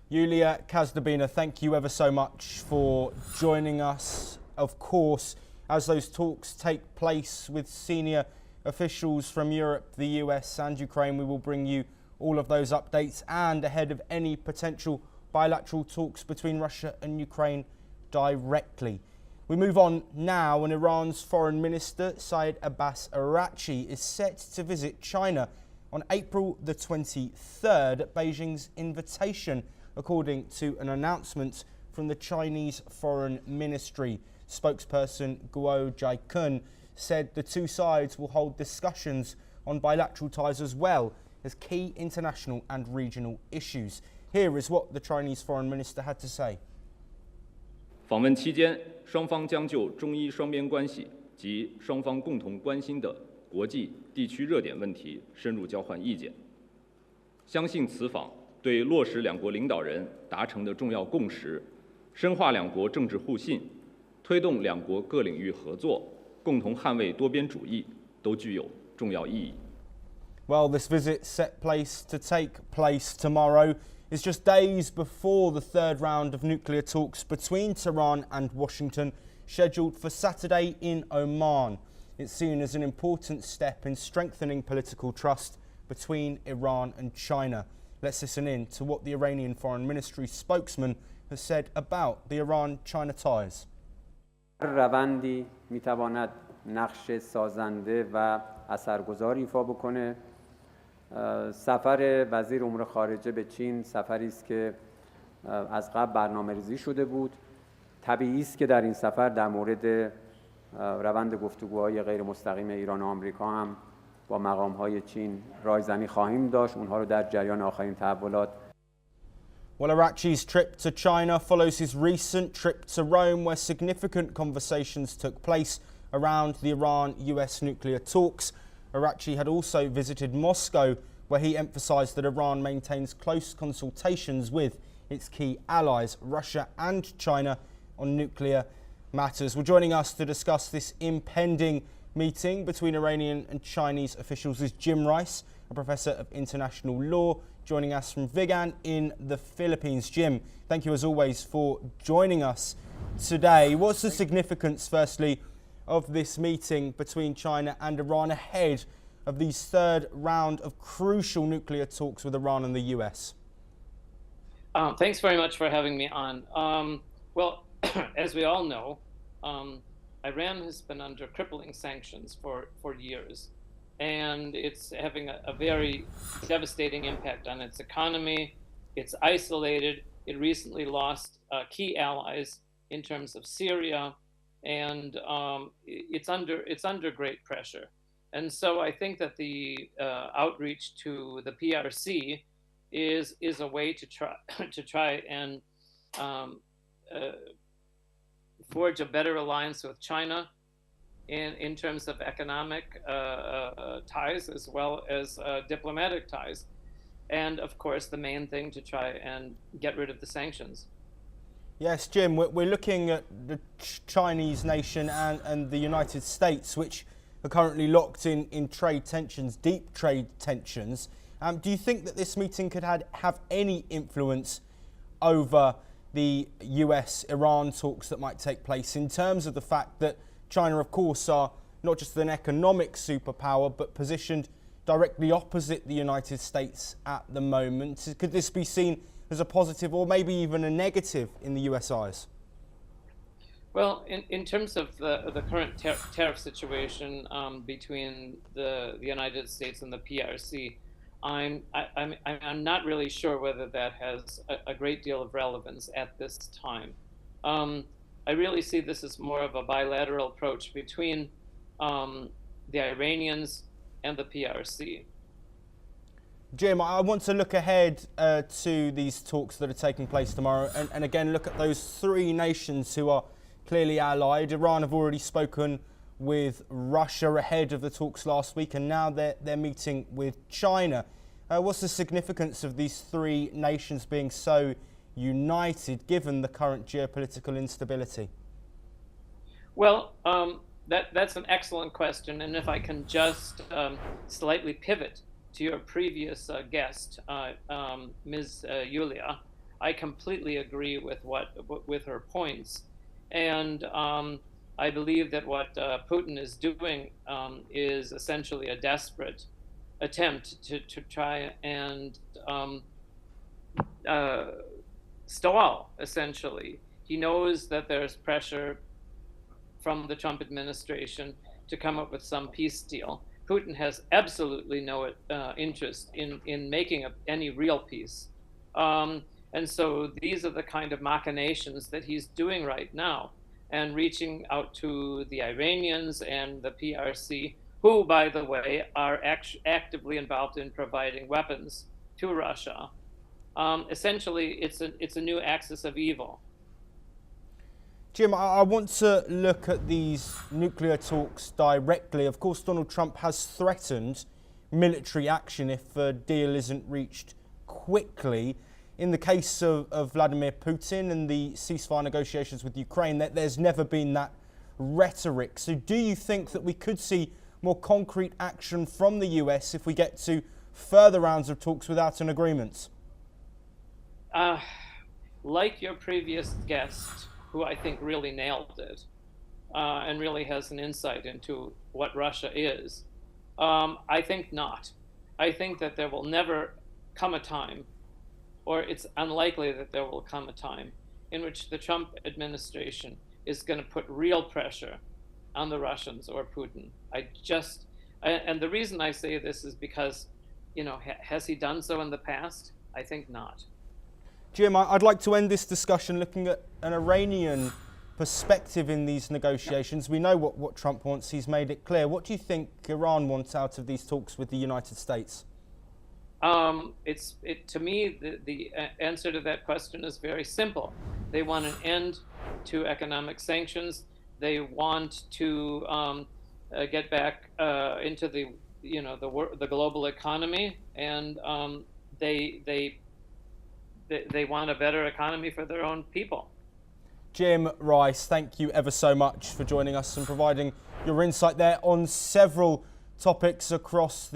Yulia Kazdabina, thank you ever so much for joining us. Of course, as those talks take place with senior officials from Europe, the US and Ukraine, we will bring you all of those updates and ahead of any potential bilateral talks between Russia and Ukraine directly. We move on now, and Iran's Foreign Minister Abbas Araghchi is set to visit China on April the 23rd at Beijing's invitation, according to an announcement from the Chinese Foreign Ministry. Spokesperson Guo Jiakun said the two sides will hold discussions on bilateral ties as well as key international and regional issues. Here is what the Chinese Foreign Minister had to say. 访问期间，双方将就中伊双边关系及双方共同关心的国际、地区热点问题深入交换意见。相信此访对落实两国领导人达成的重要共识、深化两国政治互信、推动两国各领域合作、共同捍卫多边主义都具有重要意义。Well, this visit set to take place tomorrow is just days before the third round of nuclear talks between Tehran and Washington, scheduled for Saturday in Oman. It's seen as an important step in strengthening political trust between Iran and China. Let's listen in to what the Iranian Foreign Ministry spokesman has said about the Iran-China ties. روندی میتواند نقش سازنده و اثرگذاری ایفا بکنه. سفر وزیر امور خارجه به چین سفری است که از قبل برنامه‌ریزی شده بود. طبیعی است که در این سفر در مورد روند گفتگوهای غیر مستقیم ایران و آمریکا هم با مقام‌های چین رایزنی خواهیم داشت. اونها رو در جریان آخرین تحولات. Well, Araghchi's trip to China follows his recent trip to Rome, where significant conversations took place around the Iran-US nuclear talks. Araghchi had also visited Moscow, where he emphasised that Iran maintains close consultations with its key allies, Russia and China, on nuclear matters. Well, joining us to discuss this impending meeting between Iranian and Chinese officials is Jim Rice, a professor of international law, joining us from Vigan in the Philippines. Jim, thank you as always for joining us today. What's the significance, firstly, of this meeting between China and Iran ahead of these third round of crucial nuclear talks with Iran and the US? Thanks very much for having me on. Well, as we all know, Iran has been under crippling sanctions for years, and it's having a very devastating impact on its economy. It's isolated. It recently lost key allies in terms of Syria, and it's under great pressure. And so I think that the outreach to the PRC is a way to try and forge a better alliance with China in terms of economic ties as well as diplomatic ties, and of course the main thing to try and get rid of the sanctions. Yes, Jim, we're looking at the Chinese nation and the United States, which are currently locked in trade tensions, deep trade tensions. Do you think that this meeting could have any influence over the US-Iran talks that might take place, in terms of the fact that China, of course, are not just an economic superpower, but positioned directly opposite the United States at the moment? Could this be seen as a positive or maybe even a negative in the US eyes? Well, in terms of the current tariff situation between the United States and the PRC, I'm not really sure whether that has a great deal of relevance at this time. I really see this as more of a bilateral approach between the Iranians and the PRC. Jim, I want to look ahead to these talks that are taking place tomorrow and again look at those three nations who are clearly allied. Iran have already spoken with Russia ahead of the talks last week, and now they're meeting with China. What's the significance of these three nations being so united given the current geopolitical instability? Well, that's an excellent question, and if I can just slightly pivot to your previous guest, Ms. Yulia, I completely agree with her points, and I believe that what Putin is doing is essentially a desperate attempt to try and stall, essentially. He knows that there's pressure from the Trump administration to come up with some peace deal. Putin has absolutely no interest in making any real peace. And so these are the kind of machinations that he's doing right now, and reaching out to the Iranians and the PRC, who, by the way, are actively involved in providing weapons to Russia. Essentially, it's a new axis of evil. Jim, I want to look at these nuclear talks directly. Of course, Donald Trump has threatened military action if a deal isn't reached quickly. In the case of Vladimir Putin and the ceasefire negotiations with Ukraine, there's never been that rhetoric. So do you think that we could see more concrete action from the US if we get to further rounds of talks without an agreement? Like your previous guest, who I think really nailed it and really has an insight into what Russia is, I think not. I think that there will never come a time, or it's unlikely that there will come a time, in which the Trump administration is going to put real pressure on the Russians or Putin. And the reason I say this is because, has he done so in the past? I think not. Jim, I'd like to end this discussion looking at an Iranian perspective in these negotiations. We know what Trump wants. He's made it clear. What do you think Iran wants out of these talks with the United States? To me, the answer to that question is very simple. They want an end to economic sanctions. They want to get back into the global economy, and they want a better economy for their own people. Jim Rice, thank you ever so much for joining us and providing your insight there on several topics across